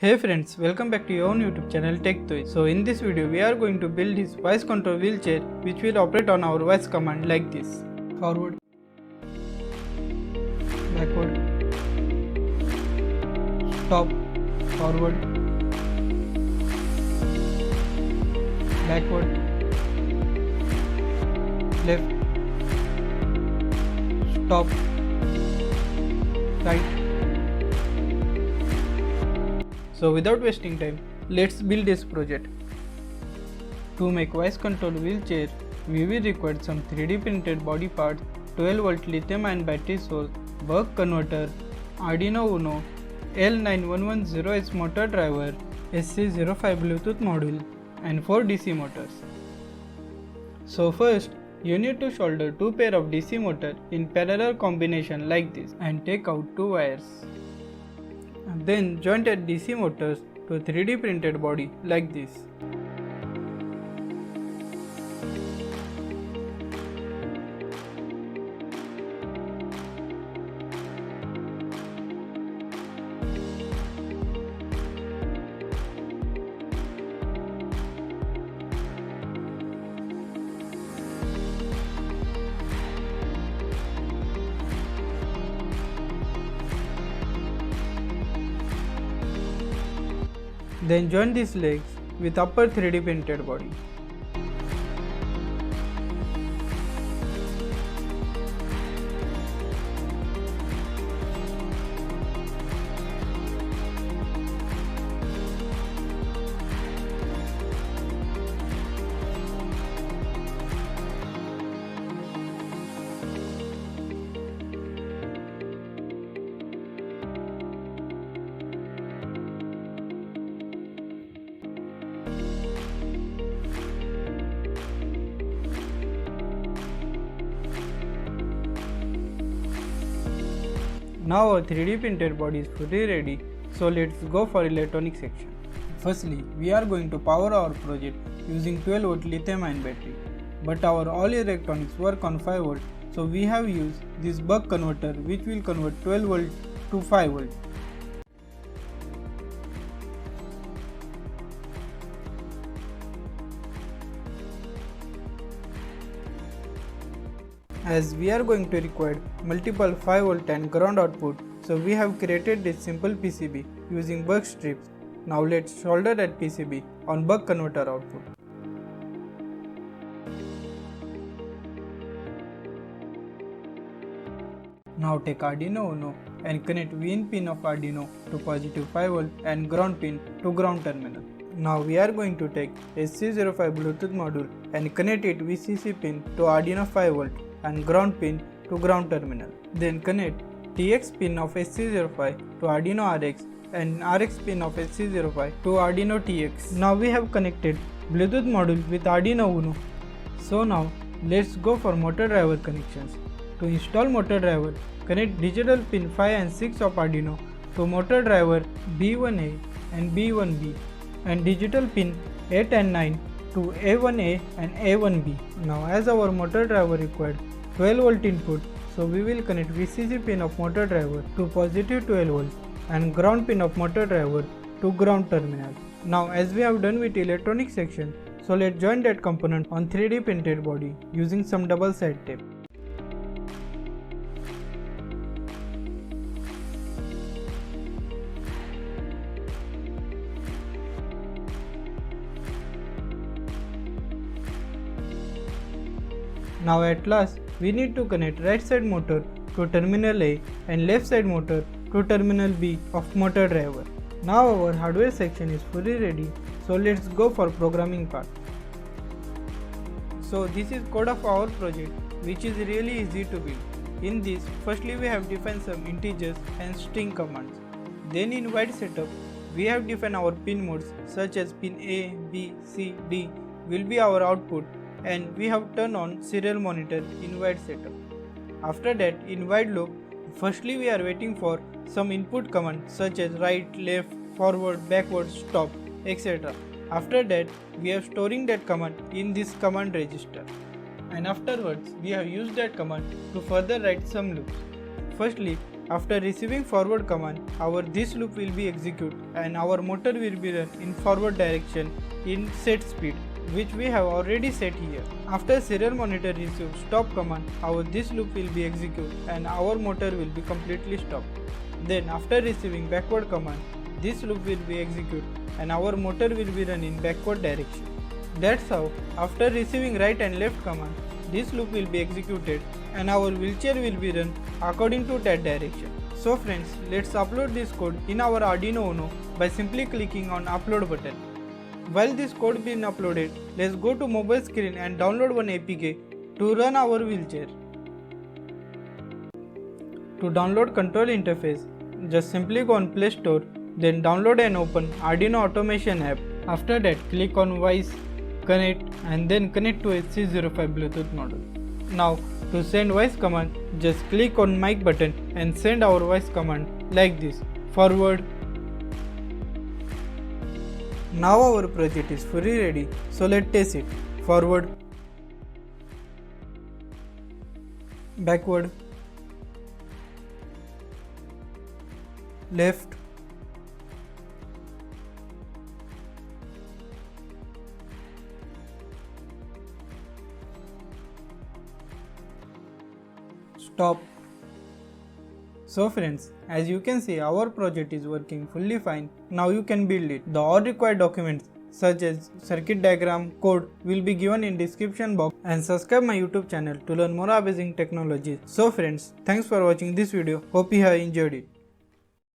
Hey friends, welcome back to your own YouTube channel Tech Toys. So in this video we are going to build this voice control wheelchair which will operate on our voice command like this. Forward, backward, stop, forward, backward, left, stop, right. So without wasting time, let's build this project. To make voice control wheelchair, we will require some 3D printed body parts, 12V lithium-ion battery source, buck converter, Arduino Uno, L9110S motor driver, SC05 Bluetooth module, and 4 DC motors. So first, you need to solder 2 pair of DC motor in parallel combination like this and take out 2 wires. Then joint at DC motors to 3D printed body like this. Then join these legs with upper 3D printed body. Now our 3D printed body is fully ready, so let's go for electronic section. Firstly, we are going to power our project using 12V lithium-ion battery. But our all electronics work on 5V, so we have used this buck converter which will convert 12V to 5V. As we are going to require multiple 5V and ground output, so we have created this simple PCB using buck strips. Now let's solder that PCB on buck converter output. Now take Arduino Uno and connect VIN pin of Arduino to positive 5V and ground pin to ground terminal. Now we are going to take SC05 Bluetooth module and connect it VCC pin to Arduino 5V and ground pin to ground terminal. Then connect TX pin of SC05 to Arduino RX and RX pin of SC05 to Arduino TX. Now we have connected Bluetooth module with Arduino Uno. So now let's go for motor driver connections. To install motor driver, connect digital pin 5 and 6 of Arduino to motor driver B1A and B1B and digital pin 8 and 9 to A1A and A1B. Now as our motor driver required 12V input, so we will connect VCC pin of motor driver to positive 12V and ground pin of motor driver to ground terminal. Now as we have done with electronic section, so let's join that component on 3D printed body using some double side tape. Now at last, we need to connect right side motor to terminal A and left side motor to terminal B of motor driver. Now our hardware section is fully ready, so let's go for programming part. So this is code of our project which is really easy to build. In this, firstly we have defined some integers and string commands. Then in wide setup, we have defined our pin modes such as pin A, B, C, D will be our output, and we have turned on serial monitor in wide setup. After that, in wide loop, firstly we are waiting for some input command such as right, left, forward, backward, stop, etc. After that, we are storing that command in this command register. And afterwards, we have used that command to further write some loops. Firstly, after receiving forward command, our this loop will be executed and our motor will be run in forward direction in set speed, which we have already set here. After serial monitor receives stop command, our this loop will be executed and our motor will be completely stopped. Then after receiving backward command, this loop will be executed and our motor will be run in backward direction. That's how after receiving right and left command, this loop will be executed and our wheelchair will be run according to that direction. So friends, let's upload this code in our Arduino Uno by simply clicking on upload button. While this code being uploaded, let's go to mobile screen and download one APK to run our wheelchair. To download control interface, just simply go on Play Store, then download and open Arduino Automation app. After that, click on Voice, Connect and then connect to HC05 Bluetooth module. Now to send voice command, just click on mic button and send our voice command like this, forward. Now our project is fully ready, so let's test it. Forward, backward, left, stop. So friends, as you can see, our project is working fully fine. Now you can build it. The all required documents such as circuit diagram, code will be given in description box, and subscribe my YouTube channel to learn more amazing technologies. So friends, thanks for watching this video. Hope you have enjoyed it.